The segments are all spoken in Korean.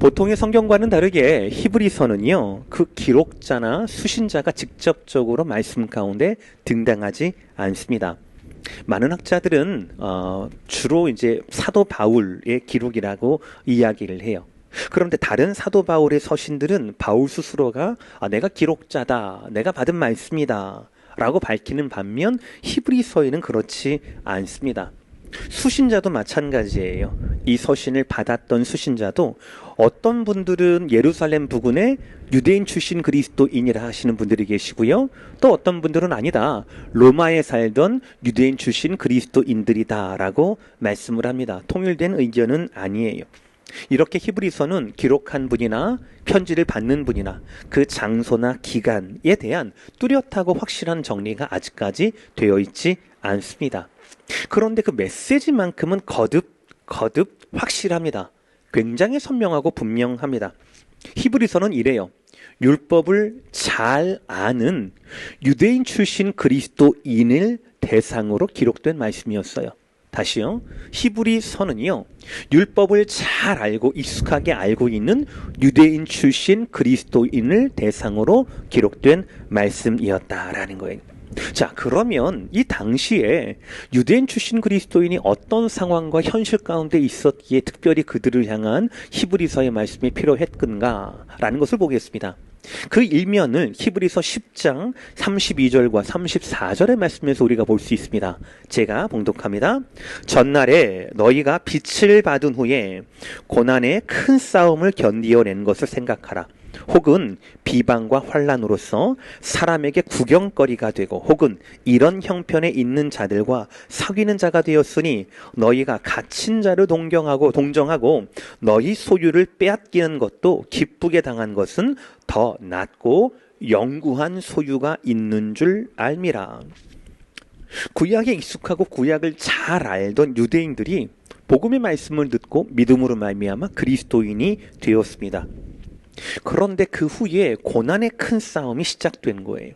보통의 성경과는 다르게 히브리서는요, 그 기록자나 수신자가 직접적으로 말씀 가운데 등장하지 않습니다. 많은 학자들은 주로 이제 사도 바울의 기록이라고 이야기를 해요. 그런데 다른 사도 바울의 서신들은 바울 스스로가 내가 기록자다, 내가 받은 말씀이다 라고 밝히는 반면 히브리서에는 그렇지 않습니다. 수신자도 마찬가지예요. 이 서신을 받았던 수신자도 어떤 분들은 예루살렘 부근에 유대인 출신 그리스도인이라 하시는 분들이 계시고요. 또 어떤 분들은 아니다, 로마에 살던 유대인 출신 그리스도인들이다 라고 말씀을 합니다. 통일된 의견은 아니에요. 이렇게 히브리서는 기록한 분이나 편지를 받는 분이나 그 장소나 기간에 대한 뚜렷하고 확실한 정리가 아직까지 되어 있지 않습니다. 그런데 그 메시지만큼은 거듭 확실합니다. 굉장히 선명하고 분명합니다. 히브리서는 이래요. 율법을 잘 아는 유대인 출신 그리스도인을 대상으로 기록된 말씀이었어요. 다시요. 히브리서는요, 율법을 잘 알고 익숙하게 알고 있는 유대인 출신 그리스도인을 대상으로 기록된 말씀이었다라는 거예요. 자, 그러면 이 당시에 유대인 출신 그리스도인이 어떤 상황과 현실 가운데 있었기에 특별히 그들을 향한 히브리서의 말씀이 필요했던가라는 것을 보겠습니다. 그 일면을 히브리서 10장 32절과 34절의 말씀에서 우리가 볼 수 있습니다. 제가 봉독합니다. 전날에 너희가 빛을 받은 후에 고난의 큰 싸움을 견디어낸 것을 생각하라. 혹은 비방과 환난으로서 사람에게 구경거리가 되고 혹은 이런 형편에 있는 자들과 사귀는 자가 되었으니 너희가 갇힌 자를 동정하고 너희 소유를 빼앗기는 것도 기쁘게 당한 것은 더 낫고 영구한 소유가 있는 줄 알미라. 구약에 익숙하고 구약을 잘 알던 유대인들이 복음의 말씀을 듣고 믿음으로 말미암아 그리스도인이 되었습니다. 그런데 그 후에 고난의 큰 싸움이 시작된 거예요.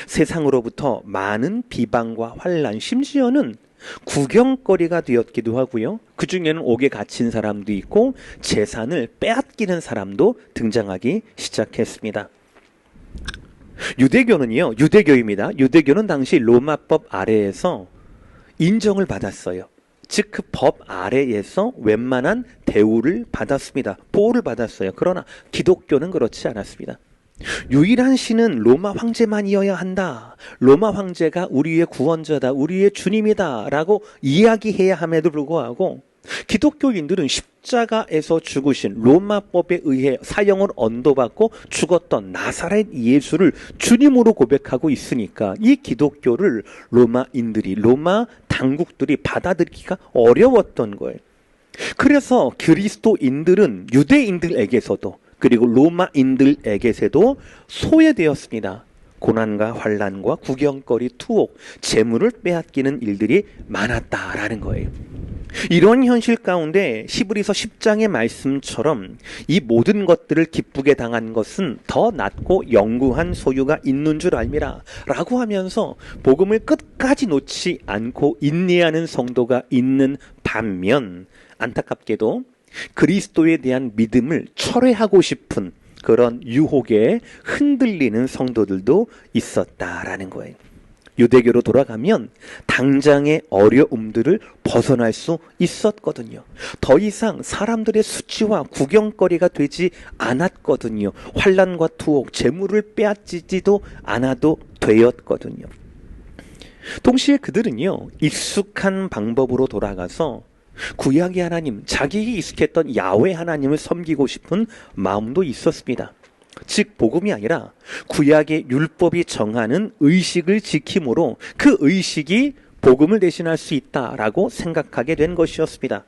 세상으로부터 많은 비방과 환난, 심지어는 구경거리가 되었기도 하고요. 그 중에는 옥에 갇힌 사람도 있고 재산을 빼앗기는 사람도 등장하기 시작했습니다. 유대교입니다. 유대교는 당시 로마법 아래에서 인정을 받았어요. 즉 그 법 아래에서 웬만한 대우를 받았습니다. 보호를 받았어요. 그러나 기독교는 그렇지 않았습니다. 유일한 신은 로마 황제만이어야 한다. 로마 황제가 우리의 구원자다. 우리의 주님이다. 라고 이야기해야 함에도 불구하고 기독교인들은 십자가에서 죽으신 로마법에 의해 사형을 언도받고 죽었던 나사렛 예수를 주님으로 고백하고 있으니까 이 기독교를 로마 당국들이 받아들이기가 어려웠던 거예요. 그래서 그리스도인들은 유대인들에게서도 그리고 로마인들에게서도 소외되었습니다. 고난과 환난과 구경거리, 투옥, 재물을 빼앗기는 일들이 많았다라는 거예요. 이런 현실 가운데 히브리서 10장의 말씀처럼 이 모든 것들을 기쁘게 당한 것은 더 낫고 영구한 소유가 있는 줄 알미라 라고 하면서 복음을 끝까지 놓지 않고 인내하는 성도가 있는 반면 안타깝게도 그리스도에 대한 믿음을 철회하고 싶은 그런 유혹에 흔들리는 성도들도 있었다라는 거예요. 유대교로 돌아가면 당장의 어려움들을 벗어날 수 있었거든요. 더 이상 사람들의 수치와 구경거리가 되지 않았거든요. 환난과 투옥, 재물을 빼앗지도 않아도 되었거든요. 동시에 그들은요, 익숙한 방법으로 돌아가서 구약의 하나님, 자기에게 익숙했던 야훼 하나님을 섬기고 싶은 마음도 있었습니다. 즉 복음이 아니라 구약의 율법이 정하는 의식을 지킴으로 그 의식이 복음을 대신할 수 있다라고 생각하게 된 것이었습니다.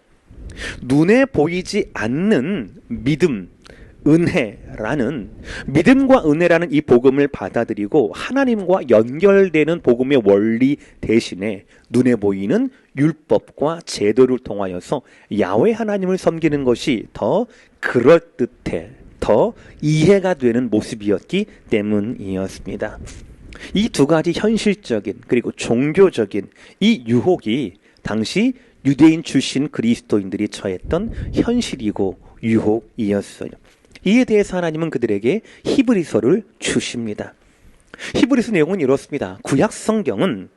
눈에 보이지 않는 믿음, 믿음과 은혜라는 이 복음을 받아들이고 하나님과 연결되는 복음의 원리 대신에 눈에 보이는 율법과 제도를 통하여서 야훼 하나님을 섬기는 것이 더 그럴듯해, 더 이해가 되는 모습이었기 때문이었습니다. 이 두 가지 현실적인 그리고 종교적인 이 유혹이 당시 유대인 출신 그리스도인들이 처했던 현실이고 유혹이었어요. 이에 대해서 하나님은 그들에게 히브리서를 주십니다. 히브리서 내용은 이렇습니다. 구약 성경은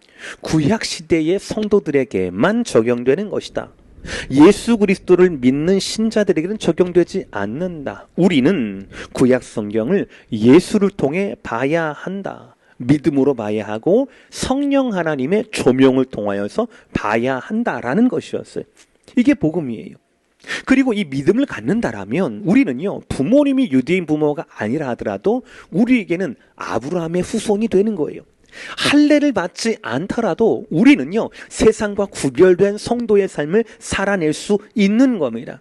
구약 시대의 성도들에게만 적용되는 것이다. 예수 그리스도를 믿는 신자들에게는 적용되지 않는다. 우리는 구약 성경을 예수를 통해 봐야 한다. 믿음으로 봐야 하고 성령 하나님의 조명을 통하여서 봐야 한다라는 것이었어요. 이게 복음이에요. 그리고 이 믿음을 갖는다라면 우리는요, 부모님이 유대인 부모가 아니라 하더라도 우리에게는 아브라함의 후손이 되는 거예요. 할례를 받지 않더라도 우리는요, 세상과 구별된 성도의 삶을 살아낼 수 있는 겁니다.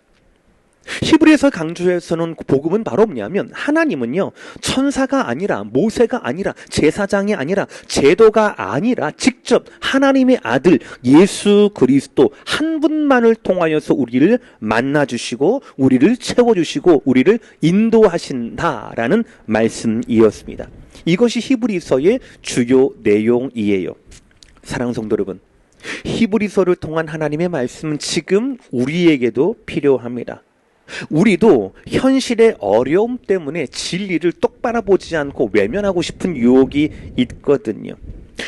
히브리서 강조에서는 복음은 바로 뭐냐면 하나님은요, 천사가 아니라 모세가 아니라 제사장이 아니라 제도가 아니라 직접 하나님의 아들 예수 그리스도 한 분만을 통하여서 우리를 만나주시고 우리를 채워주시고 우리를 인도하신다라는 말씀이었습니다. 이것이 히브리서의 주요 내용이에요. 사랑하는 성도 여러분, 히브리서를 통한 하나님의 말씀은 지금 우리에게도 필요합니다. 우리도 현실의 어려움 때문에 진리를 똑바로 보지 않고 외면하고 싶은 유혹이 있거든요.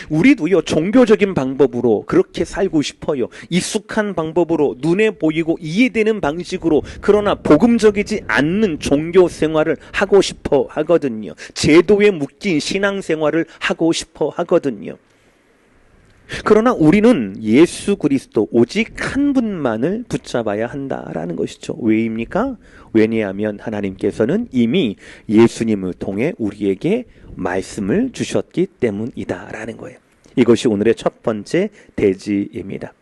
우리도요, 종교적인 방법으로 그렇게 살고 싶어요. 익숙한 방법으로 눈에 보이고 이해되는 방식으로, 그러나 복음적이지 않는 종교 생활을 하고 싶어 하거든요. 제도에 묶인 신앙 생활을 하고 싶어 하거든요. 그러나 우리는 예수 그리스도 오직 한 분만을 붙잡아야 한다라는 것이죠. 왜입니까? 왜냐하면 하나님께서는 이미 예수님을 통해 우리에게 말씀을 주셨기 때문이다라는 거예요. 이것이 오늘의 첫 번째 대지입니다.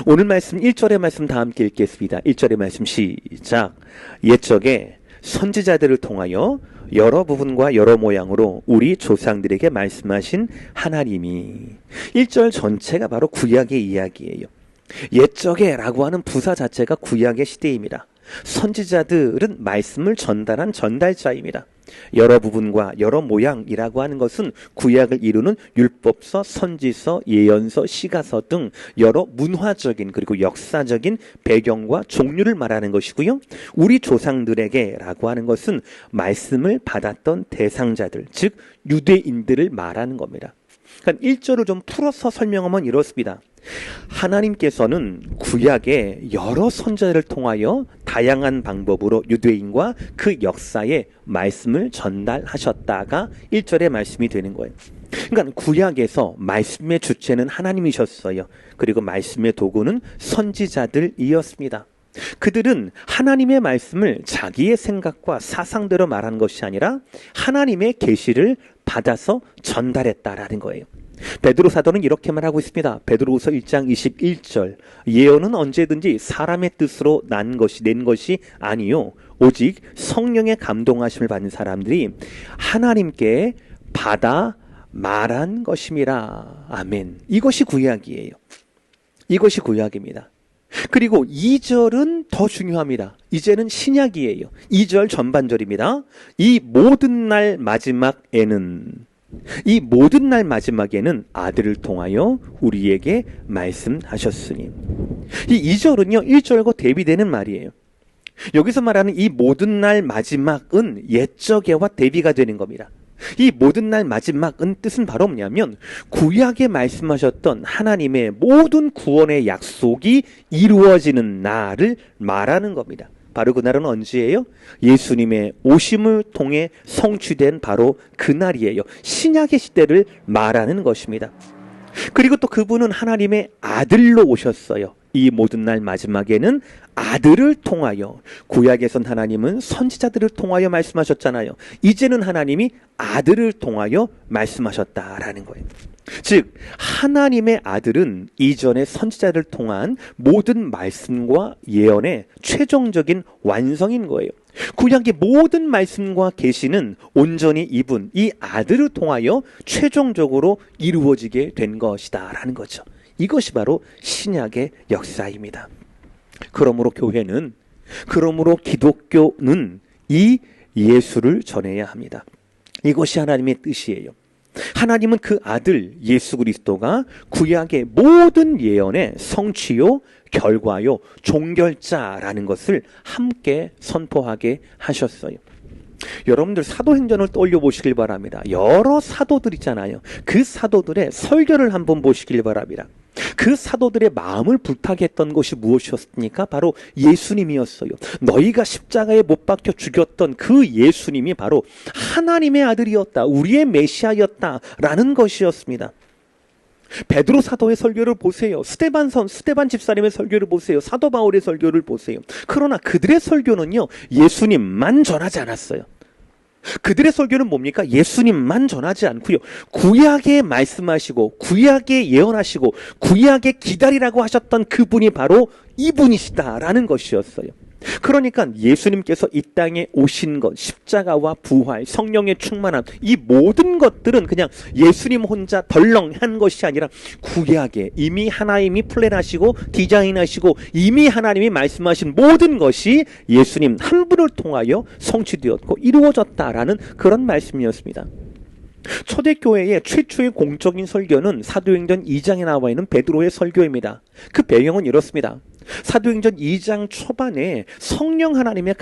오늘 말씀 1절의 말씀 다 함께 읽겠습니다. 1절의 말씀 시작. 옛적에 선지자들을 통하여 여러 부분과 여러 모양으로 우리 조상들에게 말씀하신 하나님이, 1절 전체가 바로 구약의 이야기예요. 옛적에 라고 하는 부사 자체가 구약의 시대입니다. 선지자들은 말씀을 전달한 전달자입니다. 여러 부분과 여러 모양이라고 하는 것은 구약을 이루는 율법서, 선지서, 예언서, 시가서 등 여러 문화적인 그리고 역사적인 배경과 종류를 말하는 것이고요. 우리 조상들에게 라고 하는 것은 말씀을 받았던 대상자들, 즉 유대인들을 말하는 겁니다. 그러니까 1절을 좀 풀어서 설명하면 이렇습니다. 하나님께서는 구약에 여러 선지자를 통하여 다양한 방법으로 유대인과 그 역사의 말씀을 전달하셨다가 1절의 말씀이 되는 거예요. 그러니까 구약에서 말씀의 주체는 하나님이셨어요. 그리고 말씀의 도구는 선지자들이었습니다. 그들은 하나님의 말씀을 자기의 생각과 사상대로 말하는 것이 아니라 하나님의 계시를 받아서 전달했다라는 거예요. 베드로 사도는 이렇게 말하고 있습니다. 베드로후서 1장 21절. 예언은 언제든지 사람의 뜻으로 낸 것이 아니요 오직 성령의 감동하심을 받는 사람들이 하나님께 받아 말한 것임이라. 아멘. 이것이 구약이에요. 이것이 구약입니다. 그리고 2절은 더 중요합니다. 이제는 신약이에요. 2절 전반절입니다. 이 모든 날 마지막에는, 이 모든 날 마지막에는 아들을 통하여 우리에게 말씀하셨으니. 이 2절은요 1절과 대비되는 말이에요. 여기서 말하는 이 모든 날 마지막은 옛적에와 대비가 되는 겁니다. 이 모든 날 마지막은 뜻은 바로 뭐냐면 구약에 말씀하셨던 하나님의 모든 구원의 약속이 이루어지는 날을 말하는 겁니다. 바로 그날은 언제예요? 예수님의 오심을 통해 성취된 바로 그날이에요. 신약의 시대를 말하는 것입니다. 그리고 또 그분은 하나님의 아들로 오셨어요. 이 모든 날 마지막에는 아들을 통하여, 구약에선 하나님은 선지자들을 통하여 말씀하셨잖아요. 이제는 하나님이 아들을 통하여 말씀하셨다라는 거예요. 즉 하나님의 아들은 이전의 선지자를 통한 모든 말씀과 예언의 최종적인 완성인 거예요. 구약의 모든 말씀과 계시는 온전히 이분, 이 아들을 통하여 최종적으로 이루어지게 된 것이다 라는 거죠. 이것이 바로 신약의 역사입니다. 그러므로 교회는, 그러므로 기독교는 이 예수를 전해야 합니다. 이것이 하나님의 뜻이에요. 하나님은 그 아들 예수 그리스도가 구약의 모든 예언의 성취요, 결과요, 종결자라는 것을 함께 선포하게 하셨어요. 여러분들 사도행전을 떠올려 보시길 바랍니다. 여러 사도들 있잖아요. 그 사도들의 설교를 한번 보시길 바랍니다. 그 사도들의 마음을 불타게 했던 것이 무엇이었습니까? 바로 예수님이었어요. 너희가 십자가에 못 박혀 죽였던 그 예수님이 바로 하나님의 아들이었다. 우리의 메시아였다라는 것이었습니다. 베드로 사도의 설교를 보세요. 스데반 집사님의 설교를 보세요. 사도 바울의 설교를 보세요. 그러나 그들의 설교는요, 예수님만 전하지 않았어요. 그들의 설교는 뭡니까? 예수님만 전하지 않고요, 구약에 말씀하시고 구약에 예언하시고 구약에 기다리라고 하셨던 그분이 바로 이분이시다라는 것이었어요. 그러니까 예수님께서 이 땅에 오신 것, 십자가와 부활, 성령의 충만함, 이 모든 것들은 그냥 예수님 혼자 덜렁한 것이 아니라 구약에 이미 하나님이 플랜하시고 디자인하시고 이미 하나님이 말씀하신 모든 것이 예수님 한 분을 통하여 성취되었고 이루어졌다라는 그런 말씀이었습니다. 초대교회의 최초의 공적인 설교는 사도행전 2장에 나와 있는 베드로의 설교입니다. 그 배경은 이렇습니다. 사도행전 2장 초반에 성령 하나님의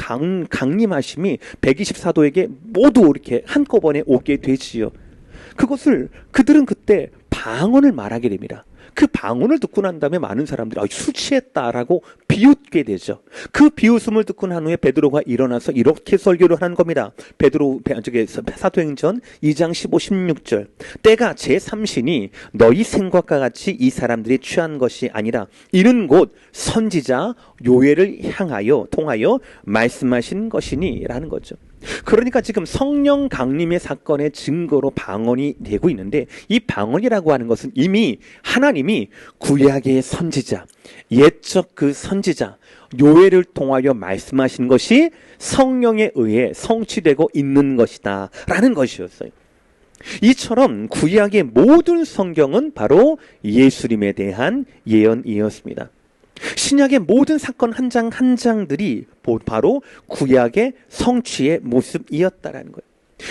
강림하심이 120사도에게 모두 이렇게 한꺼번에 오게 되지요. 그것을 그들은 그때 방언을 말하게 됩니다. 그 방언을 듣고 난 다음에 많은 사람들이 술 취했다라고 비웃게 되죠. 그 비웃음을 듣고 난 후에 베드로가 일어나서 이렇게 설교를 하는 겁니다. 사도행전 2장 15, 16절. 때가 제3신이 너희 생각과 같이 이 사람들이 취한 것이 아니라 이는 곧 선지자 요엘을 통하여 말씀하신 것이니 라는 거죠. 그러니까 지금 성령 강림의 사건의 증거로 방언이 되고 있는데, 이 방언이라고 하는 것은 이미 하나님이 구약의 선지자, 옛적 그 선지자 요엘을 통하여 말씀하신 것이 성령에 의해 성취되고 있는 것이다 라는 것이었어요. 이처럼 구약의 모든 성경은 바로 예수님에 대한 예언이었습니다. 신약의 모든 사건 한 장 한 장들이 바로 구약의 성취의 모습이었다라는 거예요.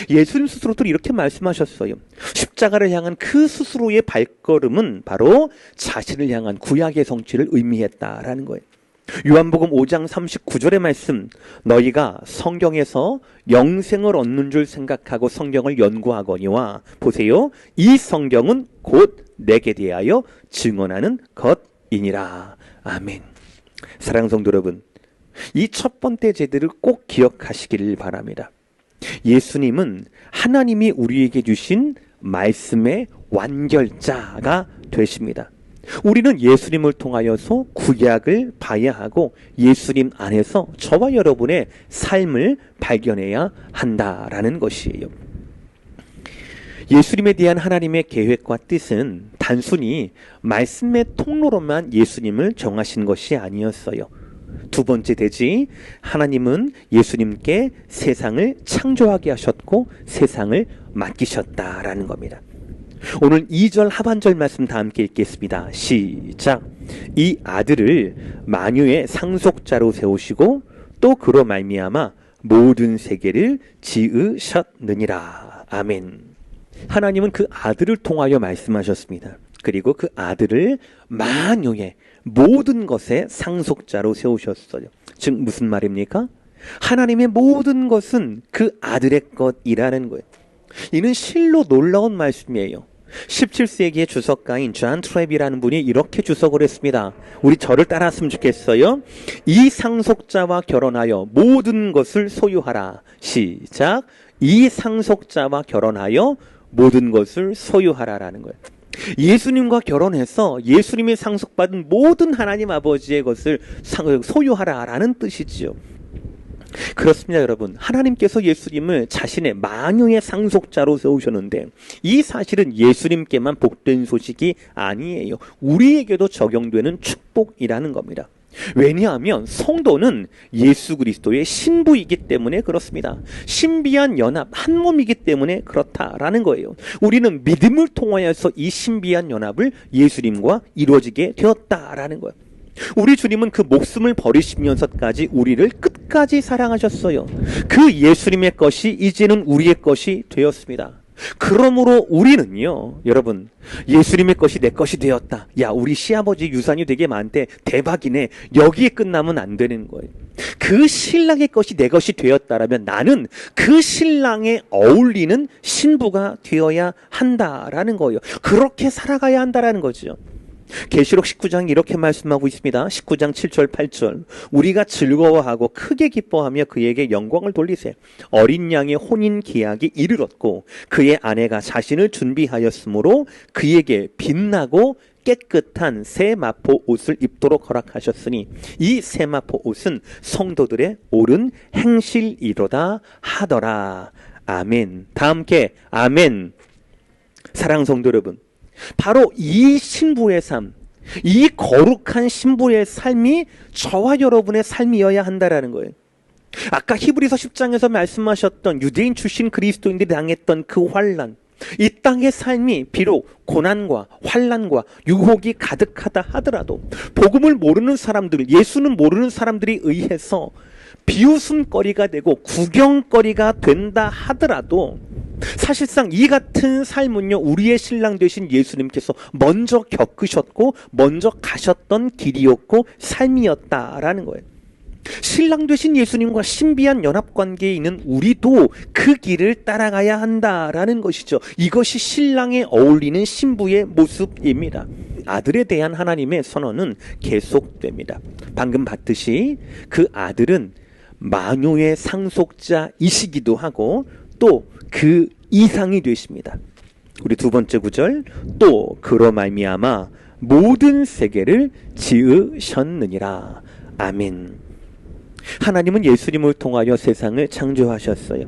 예수님 스스로도 이렇게 말씀하셨어요. 십자가를 향한 그 스스로의 발걸음은 바로 자신을 향한 구약의 성취를 의미했다라는 거예요. 요한복음 5장 39절의 말씀, 너희가 성경에서 영생을 얻는 줄 생각하고 성경을 연구하거니와 보세요, 이 성경은 곧 내게 대하여 증언하는 것이니라. 아멘. 사랑하는 성도 여러분, 이 첫 번째 제도를 꼭 기억하시기를 바랍니다. 예수님은 하나님이 우리에게 주신 말씀의 완결자가 되십니다. 우리는 예수님을 통하여서 구약을 봐야 하고 예수님 안에서 저와 여러분의 삶을 발견해야 한다라는 것이에요. 예수님에 대한 하나님의 계획과 뜻은 단순히 말씀의 통로로만 예수님을 정하신 것이 아니었어요. 두 번째 대지, 하나님은 예수님께 세상을 창조하게 하셨고 세상을 맡기셨다라는 겁니다. 오늘 2절 하반절 말씀 다 함께 읽겠습니다. 시작. 이 아들을 만유의 상속자로 세우시고 또 그로 말미암아 모든 세계를 지으셨느니라. 아멘. 하나님은 그 아들을 통하여 말씀하셨습니다. 그리고 그 아들을 만유의 모든 것의 상속자로 세우셨어요. 즉 무슨 말입니까? 하나님의 모든 것은 그 아들의 것이라는 거예요. 이는 실로 놀라운 말씀이에요. 17세기의 주석가인 존 트랩이라는 분이 이렇게 주석을 했습니다. 우리 저를 따라했으면 좋겠어요. 이 상속자와 결혼하여 모든 것을 소유하라. 시작. 이 상속자와 결혼하여 모든 것을 소유하라라는 거예요. 예수님과 결혼해서 예수님이 상속받은 모든 하나님 아버지의 것을 소유하라라는 뜻이지요. 그렇습니다, 여러분. 하나님께서 예수님을 자신의 만유의 상속자로 세우셨는데 이 사실은 예수님께만 복된 소식이 아니에요. 우리에게도 적용되는 축복이라는 겁니다. 왜냐하면 성도는 예수 그리스도의 신부이기 때문에 그렇습니다. 신비한 연합, 한 몸이기 때문에 그렇다라는 거예요. 우리는 믿음을 통하여서 이 신비한 연합을 예수님과 이루어지게 되었다라는 거예요. 우리 주님은 그 목숨을 버리시면서까지 우리를 끝까지 사랑하셨어요. 그 예수님의 것이 이제는 우리의 것이 되었습니다. 그러므로 우리는요, 여러분, 예수님의 것이 내 것이 되었다. 야, 우리 시아버지 유산이 되게 많대. 대박이네. 여기에 끝나면 안 되는 거예요. 그 신랑의 것이 내 것이 되었다라면 나는 그 신랑에 어울리는 신부가 되어야 한다라는 거예요. 그렇게 살아가야 한다라는 거죠. 계시록 19장 이렇게 말씀하고 있습니다. 19장 7절 8절 우리가 즐거워하고 크게 기뻐하며 그에게 영광을 돌리세. 어린 양의 혼인 기약이 이르렀고 그의 아내가 자신을 준비하였으므로 그에게 빛나고 깨끗한 새 마포 옷을 입도록 허락하셨으니 이 새 마포 옷은 성도들의 옳은 행실이로다 하더라. 아멘. 다 함께 아멘. 사랑하는 성도 여러분, 바로 이 신부의 삶, 이 거룩한 신부의 삶이 저와 여러분의 삶이어야 한다라는 거예요. 아까 히브리서 10장에서 말씀하셨던 유대인 출신 그리스도인들이 당했던 그 환난, 이 땅의 삶이 비록 고난과 환난과 유혹이 가득하다 하더라도 복음을 모르는 사람들, 예수는 모르는 사람들이 의해서 비웃음거리가 되고 구경거리가 된다 하더라도 사실상 이 같은 삶은요, 우리의 신랑 되신 예수님께서 먼저 겪으셨고 먼저 가셨던 길이었고 삶이었다라는 거예요. 신랑 되신 예수님과 신비한 연합관계에 있는 우리도 그 길을 따라가야 한다라는 것이죠. 이것이 신랑에 어울리는 신부의 모습입니다. 아들에 대한 하나님의 선언은 계속됩니다. 방금 봤듯이 그 아들은 만유의 상속자이시기도 하고 또 그 이상이 되십니다. 우리 두 번째 구절, 또 그로 말미암아 모든 세계를 지으셨느니라. 아멘. 하나님은 예수님을 통하여 세상을 창조하셨어요.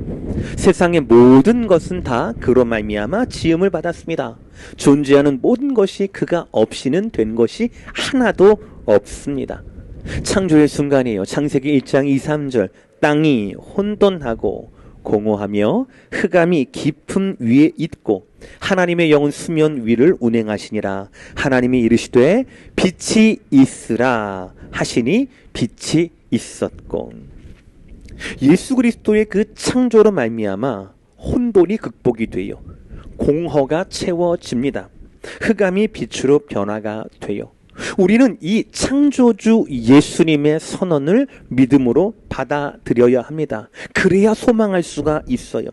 세상의 모든 것은 다 그로 말미암아 지음을 받았습니다. 존재하는 모든 것이 그가 없이는 된 것이 하나도 없습니다. 창조의 순간이에요. 창세기 1장 2, 3절 땅이 혼돈하고 공허하며 흑암이 깊음 위에 있고 하나님의 영은 수면 위를 운행하시니라. 하나님이 이르시되 빛이 있으라 하시니 빛이 있었고. 예수 그리스도의 그 창조로 말미암아 혼돈이 극복이 되어 공허가 채워집니다. 흑암이 빛으로 변화가 되어 우리는 이 창조주 예수님의 선언을 믿음으로 받아들여야 합니다. 그래야 소망할 수가 있어요.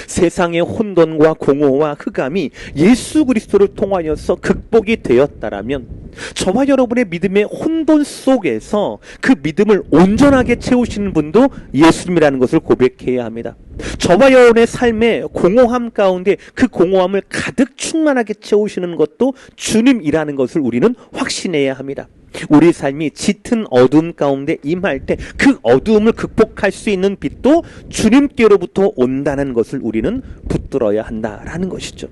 세상의 혼돈과 공허와 흑암이 예수 그리스도를 통하여서 극복이 되었다라면 저와 여러분의 믿음의 혼돈 속에서 그 믿음을 온전하게 채우시는 분도 예수님이라는 것을 고백해야 합니다. 저와 여러분의 삶의 공허함 가운데 그 공허함을 가득 충만하게 채우시는 것도 주님이라는 것을 우리는 확신해야 합니다. 우리 삶이 짙은 어둠 가운데 임할 때 그 어두움을 극복할 수 있는 빛도 주님께로부터 온다는 것을 우리는 붙들어야 한다라는 것이죠.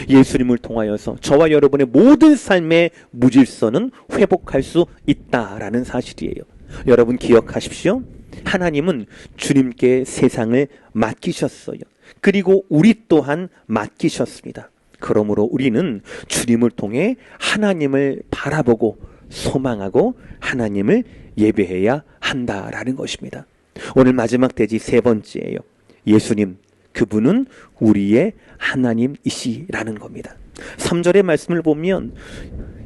예수님을 통하여서 저와 여러분의 모든 삶의 무질서는 회복할 수 있다라는 사실이에요. 여러분 기억하십시오. 하나님은 주님께 세상을 맡기셨어요. 그리고 우리 또한 맡기셨습니다. 그러므로 우리는 주님을 통해 하나님을 바라보고 소망하고 하나님을 예배해야 한다라는 것입니다. 오늘 마지막 대지 세 번째예요. 예수님, 그분은 우리의 하나님이시라는 겁니다. 3절의 말씀을 보면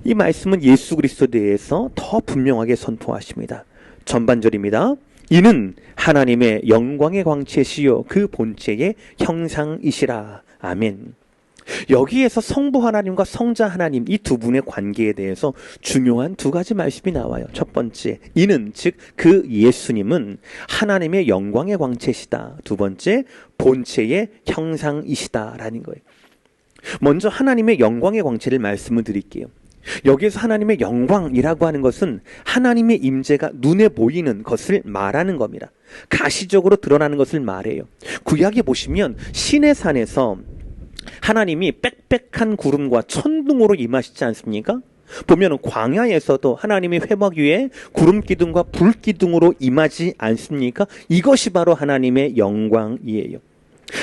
이 말씀은 예수 그리스도에 대해서 더 분명하게 선포하십니다. 전반절입니다. 이는 하나님의 영광의 광채시요 그 본체의 형상이시라. 아멘. 여기에서 성부 하나님과 성자 하나님 이 두 분의 관계에 대해서 중요한 두 가지 말씀이 나와요. 첫 번째, 이는 즉 그 예수님은 하나님의 영광의 광채시다. 두 번째, 본체의 형상이시다라는 거예요. 먼저 하나님의 영광의 광채를 말씀을 드릴게요. 여기에서 하나님의 영광이라고 하는 것은 하나님의 임재가 눈에 보이는 것을 말하는 겁니다. 가시적으로 드러나는 것을 말해요. 구약에 보시면 시내산에서 하나님이 빽빽한 구름과 천둥으로 임하시지 않습니까? 보면 광야에서도 하나님이 회막 위에 구름 기둥과 불 기둥으로 임하지 않습니까? 이것이 바로 하나님의 영광이에요.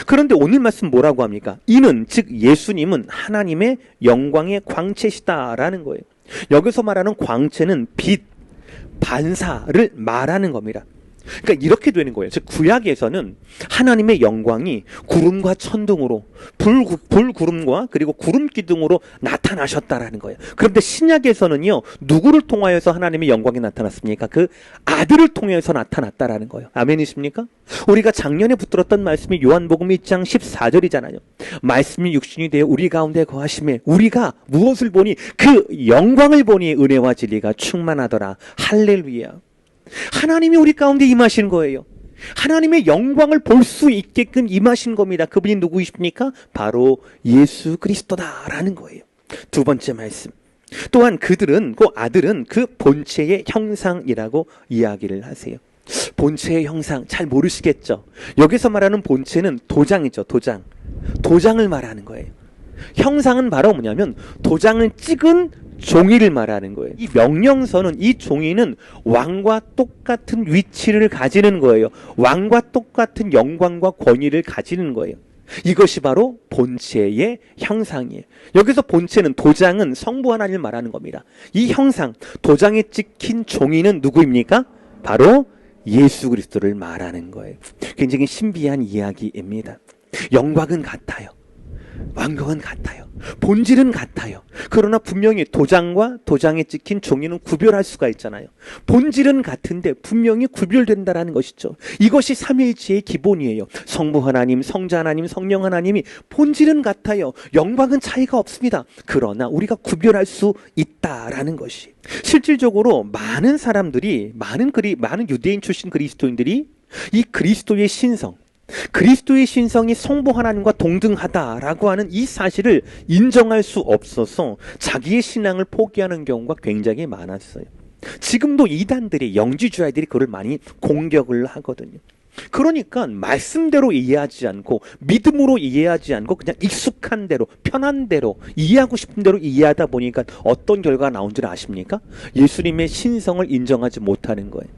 그런데 오늘 말씀 뭐라고 합니까? 이는 즉 예수님은 하나님의 영광의 광채시다라는 거예요. 여기서 말하는 광채는 빛, 반사를 말하는 겁니다. 그러니까 이렇게 되는 거예요. 즉 구약에서는 하나님의 영광이 구름과 천둥으로 불구름과 그리고 구름 기둥으로 나타나셨다라는 거예요. 그런데 신약에서는요, 누구를 통하여서 하나님의 영광이 나타났습니까? 그 아들을 통해서 나타났다라는 거예요. 아멘이십니까? 우리가 작년에 붙들었던 말씀이 요한복음 1장 14절이잖아요. 말씀이 육신이 되어 우리 가운데 거하심에 우리가 무엇을 보니 그 영광을 보니 은혜와 진리가 충만하더라. 할렐루야. 하나님이 우리 가운데 임하신 거예요. 하나님의 영광을 볼 수 있게끔 임하신 겁니다. 그분이 누구이십니까? 바로 예수 그리스도다라는 거예요. 두 번째 말씀. 또한 그들은, 그 아들은 그 본체의 형상이라고 이야기를 하세요. 본체의 형상 잘 모르시겠죠? 여기서 말하는 본체는 도장이죠. 도장을 말하는 거예요. 형상은 바로 뭐냐면 도장을 찍은 종이를 말하는 거예요. 이 명령서는, 이 종이는 왕과 똑같은 위치를 가지는 거예요. 왕과 똑같은 영광과 권위를 가지는 거예요. 이것이 바로 본체의 형상이에요. 여기서 본체는, 도장은 성부 하나님을 말하는 겁니다. 이 형상, 도장에 찍힌 종이는 누구입니까? 바로 예수 그리스도를 말하는 거예요. 굉장히 신비한 이야기입니다. 영광은 같아요. 왕국은 같아요. 본질은 같아요. 그러나 분명히 도장과 도장에 찍힌 종이는 구별할 수가 있잖아요. 본질은 같은데 분명히 구별된다라는 것이죠. 이것이 삼위일체의 기본이에요. 성부 하나님, 성자 하나님, 성령 하나님이 본질은 같아요. 영광은 차이가 없습니다. 그러나 우리가 구별할 수 있다라는 것이, 실질적으로 많은 사람들이, 많은 유대인 출신 그리스도인들이 이 그리스도의 신성, 그리스도의 신성이 성부 하나님과 동등하다라고 하는 이 사실을 인정할 수 없어서 자기의 신앙을 포기하는 경우가 굉장히 많았어요. 지금도 이단들이, 영지주의들이 그걸 많이 공격을 하거든요. 그러니까 말씀대로 이해하지 않고 믿음으로 이해하지 않고 그냥 익숙한 대로, 편한 대로, 이해하고 싶은 대로 이해하다 보니까 어떤 결과가 나온 줄 아십니까? 예수님의 신성을 인정하지 못하는 거예요.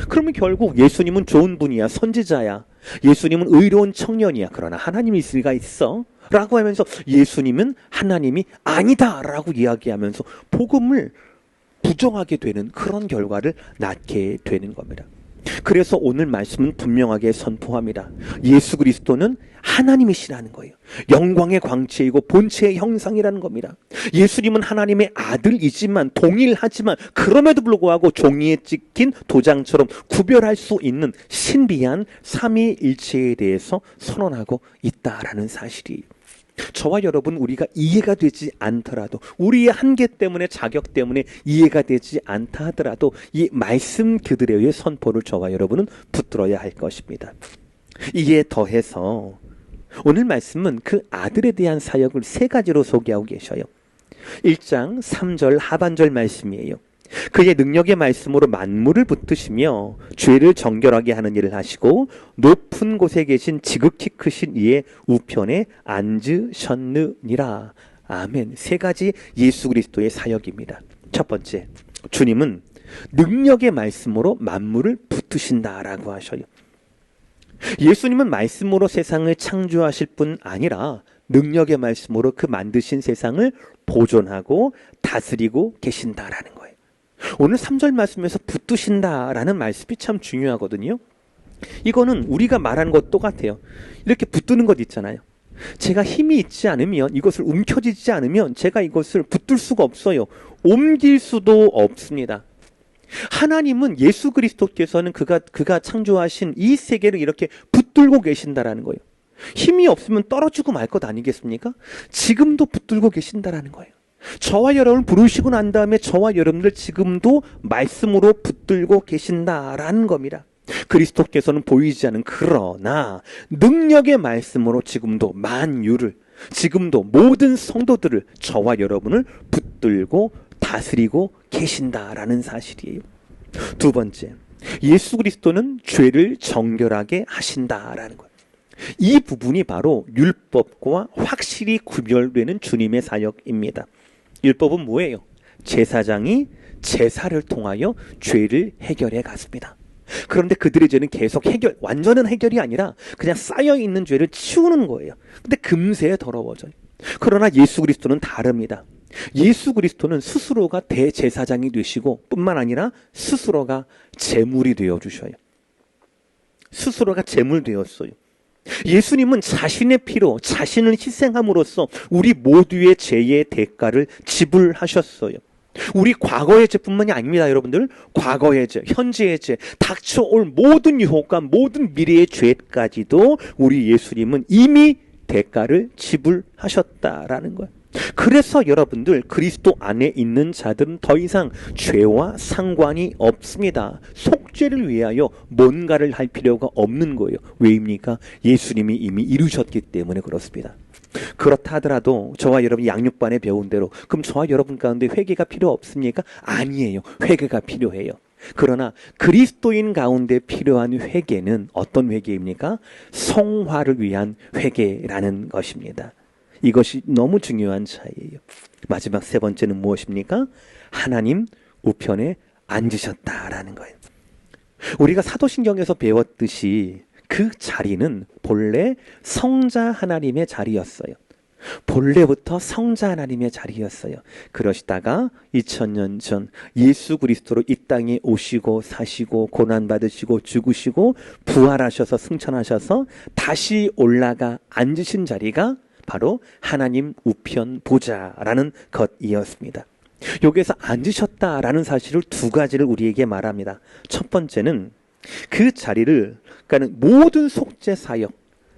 그러면 결국 예수님은 좋은 분이야, 선지자야, 예수님은 의로운 청년이야, 그러나 하나님이 있을 리가 있어? 라고 하면서 예수님은 하나님이 아니다 라고 이야기하면서 복음을 부정하게 되는 그런 결과를 낳게 되는 겁니다. 그래서 오늘 말씀은 분명하게 선포합니다. 예수 그리스도는 하나님이시라는 거예요. 영광의 광채이고 본체의 형상이라는 겁니다. 예수님은 하나님의 아들이지만, 동일하지만, 그럼에도 불구하고 종이에 찍힌 도장처럼 구별할 수 있는 신비한 삼위일체에 대해서 선언하고 있다라는 사실이에요. 저와 여러분, 우리가 이해가 되지 않더라도, 우리의 한계 때문에, 자격 때문에 이해가 되지 않다 하더라도 이 말씀 그대로의 선포를 저와 여러분은 붙들어야 할 것입니다. 이에 더해서 오늘 말씀은 그 아들에 대한 사역을 세 가지로 소개하고 계셔요. 1장 3절 하반절 말씀이에요. 그의 능력의 말씀으로 만물을 붙드시며 죄를 정결하게 하는 일을 하시고 높은 곳에 계신 지극히 크신 이의 우편에 앉으셨느니라. 아멘. 세 가지 예수 그리스도의 사역입니다. 첫 번째, 주님은 능력의 말씀으로 만물을 붙드신다라고 하셔요. 예수님은 말씀으로 세상을 창조하실 뿐 아니라 능력의 말씀으로 그 만드신 세상을 보존하고 다스리고 계신다라는 거예요. 오늘 3절 말씀에서 붙드신다라는 말씀이 참 중요하거든요. 이거는 우리가 말하는 것 똑같아요. 이렇게 붙드는 것 있잖아요. 제가 힘이 있지 않으면, 이것을 움켜쥐지 않으면 제가 이것을 붙들 수가 없어요. 옮길 수도 없습니다. 하나님은, 예수 그리스도께서는 그가 창조하신 이 세계를 이렇게 붙들고 계신다라는 거예요. 힘이 없으면 떨어지고 말 것 아니겠습니까? 지금도 붙들고 계신다라는 거예요. 저와 여러분을 부르시고 난 다음에 저와 여러분들 지금도 말씀으로 붙들고 계신다라는 겁니다. 그리스도께서는 보이지 않은, 그러나 능력의 말씀으로 지금도 만유를, 지금도 모든 성도들을, 저와 여러분을 붙들고 다스리고 계신다라는 사실이에요. 두 번째, 예수 그리스도는 죄를 정결하게 하신다라는 거예요. 이 부분이 바로 율법과 확실히 구별되는 주님의 사역입니다. 율법은 뭐예요? 제사장이 제사를 통하여 죄를 해결해 갔습니다. 그런데 그들의 죄는 계속 완전한 해결이 아니라 그냥 쌓여있는 죄를 치우는 거예요. 근데 금세 더러워져요. 그러나 예수 그리스도는 다릅니다. 예수 그리스도는 스스로가 대제사장이 되시고 뿐만 아니라 스스로가 제물이 되어주셔요. 스스로가 제물되었어요. 예수님은 자신의 피로 자신을 희생함으로써 우리 모두의 죄의 대가를 지불하셨어요. 우리 과거의 죄뿐만이 아닙니다, 여러분들. 과거의 죄, 현재의 죄, 닥쳐올 모든 유혹과 모든 미래의 죄까지도 우리 예수님은 이미 대가를 지불하셨다라는 거예요. 그래서 여러분들, 그리스도 안에 있는 자들은 더 이상 죄와 상관이 없습니다. 속죄를 위하여 뭔가를 할 필요가 없는 거예요. 왜입니까? 예수님이 이미 이루셨기 때문에 그렇습니다. 그렇다 하더라도 저와 여러분이 양육반에 배운 대로 그럼 저와 여러분 가운데 회개가 필요 없습니까? 아니에요. 회개가 필요해요. 그러나 그리스도인 가운데 필요한 회개는 어떤 회개입니까? 성화를 위한 회개라는 것입니다. 이것이 너무 중요한 차이예요. 마지막 세 번째는 무엇입니까? 하나님 우편에 앉으셨다라는 거예요. 우리가 사도신경에서 배웠듯이 그 자리는 본래 성자 하나님의 자리였어요. 본래부터 성자 하나님의 자리였어요. 그러시다가 2000년 전 예수 그리스도로 이 땅에 오시고 사시고 고난받으시고 죽으시고 부활하셔서 승천하셔서 다시 올라가 앉으신 자리가 바로 하나님 우편 보좌라는 것이었습니다. 여기에서 앉으셨다라는 사실을 두 가지를 우리에게 말합니다. 첫 번째는 그 자리를, 그러니까 모든 속죄 사역,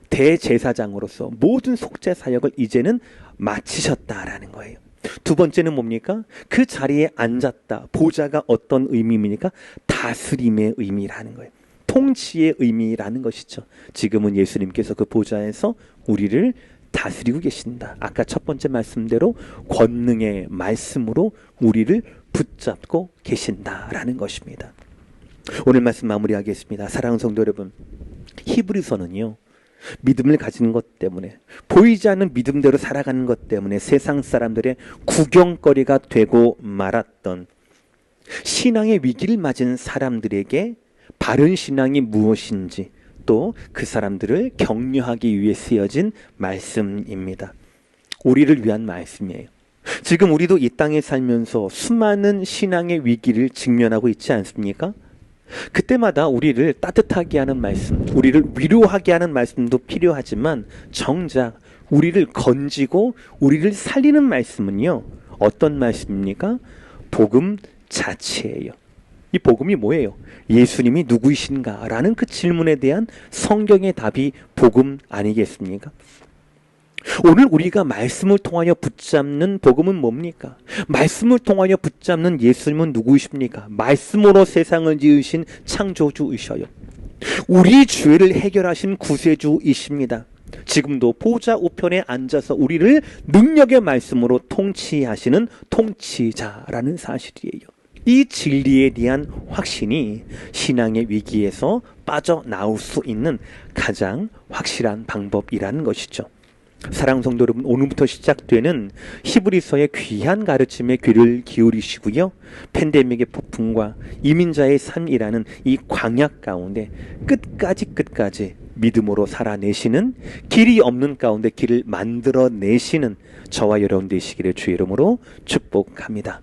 대제사장으로서 모든 속죄 사역을 이제는 마치셨다라는 거예요. 두 번째는 뭡니까? 그 자리에 앉았다. 보좌가 어떤 의미입니까? 다스림의 의미라는 거예요. 통치의 의미라는 것이죠. 지금은 예수님께서 그 보좌에서 우리를 다스리고 계신다. 아까 첫 번째 말씀대로 권능의 말씀으로 우리를 붙잡고 계신다라는 것입니다. 오늘 말씀 마무리하겠습니다. 사랑하는 성도 여러분, 히브리서는요, 믿음을 가지는 것 때문에, 보이지 않는 믿음대로 살아가는 것 때문에 세상 사람들의 구경거리가 되고 말았던 신앙의 위기를 맞은 사람들에게 바른 신앙이 무엇인지, 또 그 사람들을 격려하기 위해 쓰여진 말씀입니다. 우리를 위한 말씀이에요. 지금 우리도 이 땅에 살면서 수많은 신앙의 위기를 직면하고 있지 않습니까? 그때마다 우리를 따뜻하게 하는 말씀, 우리를 위로하게 하는 말씀도 필요하지만 정작 우리를 건지고 우리를 살리는 말씀은요, 어떤 말씀입니까? 복음 자체예요. 이 복음이 뭐예요? 예수님이 누구이신가? 라는 그 질문에 대한 성경의 답이 복음 아니겠습니까? 오늘 우리가 말씀을 통하여 붙잡는 복음은 뭡니까? 말씀을 통하여 붙잡는 예수님은 누구이십니까? 말씀으로 세상을 지으신 창조주이셔요. 우리 죄를 해결하신 구세주이십니다. 지금도 보좌 우편에 앉아서 우리를 능력의 말씀으로 통치하시는 통치자라는 사실이에요. 이 진리에 대한 확신이 신앙의 위기에서 빠져나올 수 있는 가장 확실한 방법이라는 것이죠. 사랑하는 성도 여러분, 오늘부터 시작되는 히브리서의 귀한 가르침에 귀를 기울이시고요. 팬데믹의 폭풍과 이민자의 삶이라는 이 광야 가운데 끝까지 믿음으로 살아내시는, 길이 없는 가운데 길을 만들어내시는 저와 여러분 되시기를 주의 이름으로 축복합니다.